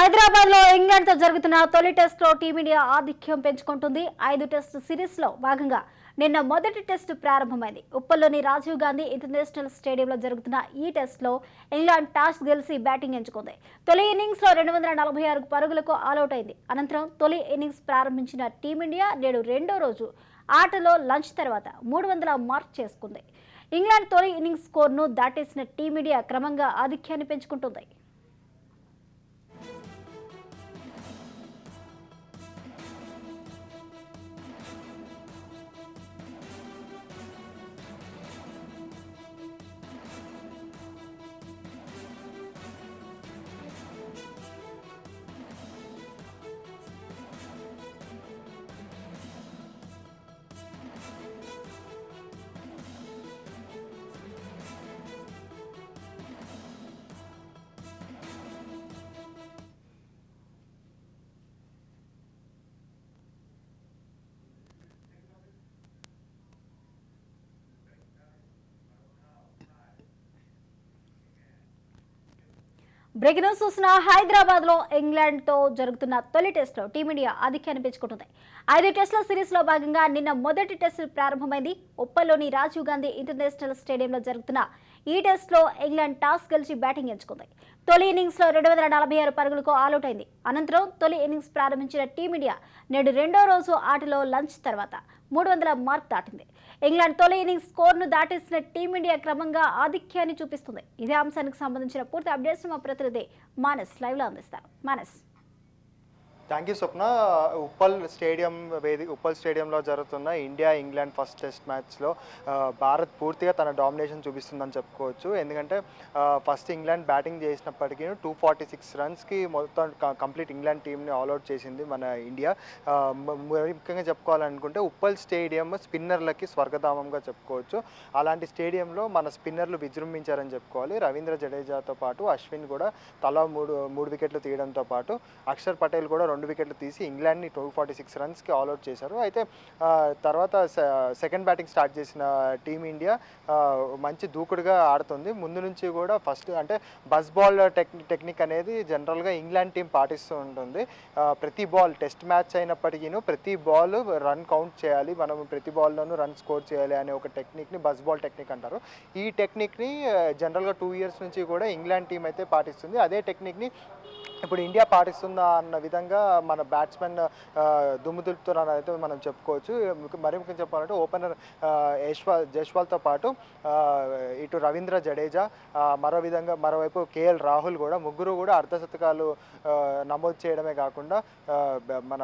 హైదరాబాద్ లో ఇంగ్లాండ్ తో జరుగుతున్న తొలి టెస్ట్ లో టీమిండియా ఆధిక్యం పెంచుకుంటుంది. 5 టెస్ట్ సిరీస్ లో భాగంగా నిన్న మొదటి టెస్ట్ ప్రారంభమైంది. ఉప్పల్లోని రాజీవ్ గాంధీ ఇంటర్నేషనల్ స్టేడియంలో జరుగుతున్న ఈ టెస్ట్ లో ఇంగ్లాండ్ టాస్ గెలిచి బ్యాటింగ్ ఎంచుకుంది. తొలి ఇన్నింగ్స్ లో 246 పరుగులకు ఆలౌట్ అయింది. అనంతరం తొలి ఇన్నింగ్స్ ప్రారంభించిన టీమిండియా నేడు రెండో రోజు ఆటలో లంచ్ తర్వాత 300 మార్క్ చేసుకుంది. ఇంగ్లాండ్ తొలి ఇన్నింగ్స్ స్కోర్ను దాటేసిన టీమిండియా క్రమంగా ఆధిక్యాన్ని పెంచుకుంటుంది. బ్రేకింగ్ న్యూస్ చూసిన హైదరాబాద్ లో ఇంగ్లాండ్ తో జరుగుతున్న తొలి టెస్ట్ లో టీమిండియా ఆధిక్యాన్ని పెంచుకుంటుంది. 5 టెస్టుల సిరీస్ లో భాగంగా నిన్న మొదటి టెస్ట్ ప్రారంభమైంది. ఉప్పల్లోని రాజీవ్ గాంధీ ఇంటర్నేషనల్ స్టేడియంలో జరుగుతున్న ఈ టెస్ట్ లో ఇంగ్లాండ్ టాస్ గెలిచి బ్యాటింగ్ ఎంచుకుంది. తొలి ఇన్నింగ్స్ లో 246 పరుగులకు ఆలౌట్ అయింది. అనంతరం తొలి ఇన్నింగ్స్ ప్రారంభించిన టీమిండియా నేడు రెండో రోజు ఆటలో లంచ్ తర్వాత 300 మార్క్ దాటింది. ఇంగ్లాండ్ తొలి ఇన్నింగ్స్ స్కోర్ను దాటేసిన టీమిండియా క్రమంగా ఆధిక్యాన్ని చూపిస్తుంది. ఇదే అంశానికి సంబంధించిన పూర్తి అప్డేట్స్ మా ప్రతినిధి మానస్ లైవ్ లో అందిస్తారు. మానస్. థ్యాంక్ యూ స్వప్న. ఉప్పల్ స్టేడియంలో జరుగుతున్న ఇండియా ఇంగ్లాండ్ ఫస్ట్ టెస్ట్ మ్యాచ్లో భారత్ పూర్తిగా తన డామినేషన్ చూపిస్తుందని చెప్పుకోవచ్చు. ఎందుకంటే ఫస్ట్ ఇంగ్లాండ్ బ్యాటింగ్ చేసినప్పటికీ 246 రన్స్కి మొత్తం కంప్లీట్ ఇంగ్లాండ్ టీంని ఆల్అౌట్ చేసింది మన ఇండియా. ముఖ్యంగా చెప్పుకోవాలనుకుంటే ఉప్పల్ స్టేడియం స్పిన్నర్లకి స్వర్గధామంగా చెప్పుకోవచ్చు. అలాంటి స్టేడియంలో మన స్పిన్నర్లు విజృంభించారని చెప్పుకోవాలి. రవీంద్ర జడేజాతో పాటు అశ్విన్ కూడా తలా మూడు వికెట్లు తీయడంతో పాటు అక్షర్ పటేల్ కూడా 2 వికెట్లు తీసి ఇంగ్లాండ్ని 246 రన్స్కి ఆల్అౌట్ చేశారు. అయితే తర్వాత సెకండ్ బ్యాటింగ్ స్టార్ట్ చేసిన టీమిండియా మంచి దూకుడుగా ఆడుతుంది. ముందు నుంచి కూడా ఫస్ట్ అంటే బస్ బాల్ టెక్నిక్ అనేది జనరల్గా ఇంగ్లాండ్ టీం పాటిస్తూ ఉంటుంది. ప్రతి బాల్ టెస్ట్ మ్యాచ్ అయినప్పటికీ ప్రతి బాల్ రన్ కౌంట్ చేయాలి, మనం ప్రతి బాల్లోనూ రన్ స్కోర్ చేయాలి అనే ఒక టెక్నిక్ని బస్ బాల్ టెక్నిక్ అంటారు. ఈ టెక్నిక్ని జనరల్గా 2 ఇయర్స్ నుంచి కూడా ఇంగ్లాండ్ టీం అయితే పాటిస్తుంది. అదే టెక్నిక్ని ఇప్పుడు ఇండియా పాటిస్తుందా అన్న విధంగా మన బ్యాట్స్మెన్ దుమ్ము దులుపుతున్నారని అయితే మనం చెప్పుకోవచ్చు. మరి ముఖ్యం చెప్పాలంటే ఓపెనర్ జైస్వాల్తో పాటు ఇటు రవీంద్ర జడేజా, మరోవైపు కేఎల్ రాహుల్ కూడా ముగ్గురు కూడా అర్ధశతకాలు నమోదు చేయడమే కాకుండా మన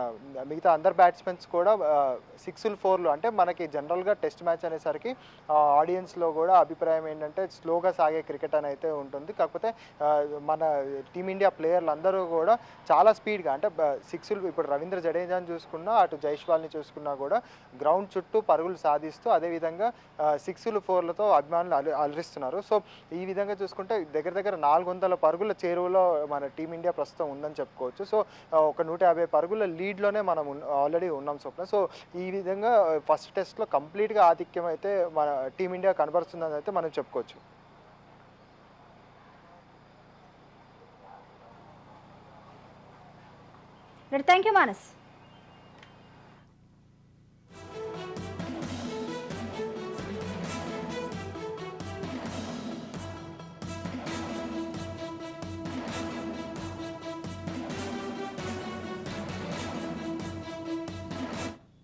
మిగతా అందరు బ్యాట్స్మెన్స్ కూడా 6లు 4లు అంటే మనకి జనరల్గా టెస్ట్ మ్యాచ్ అనేసరికి ఆడియన్స్లో కూడా అభిప్రాయం ఏంటంటే స్లోగా సాగే క్రికెట్ అని అయితే ఉంటుంది. కాకపోతే మన టీమిండియా ప్లేయర్లు అందరూ కూడా చాలా స్పీడ్గా అంటే 6లు ఇప్పుడు రవీంద్ర జడేజాని చూసుకున్నా అటు జైస్వాల్ని చూసుకున్నా కూడా గ్రౌండ్ చుట్టూ పరుగులు సాధిస్తూ అదేవిధంగా 6లు 4లతో అభిమానులు అలరిస్తున్నారు. సో ఈ విధంగా చూసుకుంటే దగ్గర 400 పరుగుల చేరువలో మన టీమిండియా ప్రస్తుతం ఉందని చెప్పుకోవచ్చు. సో ఒక 150 పరుగుల లీడ్లోనే మనం ఆల్రెడీ ఉన్నాం స్వప్న. సో ఈ విధంగా ఫస్ట్ టెస్ట్లో కంప్లీట్గా ఆధిక్యం అయితే మన టీమిండియా కనబరుస్తుందని అయితే మనం చెప్పుకోవచ్చు. Thank you Manas.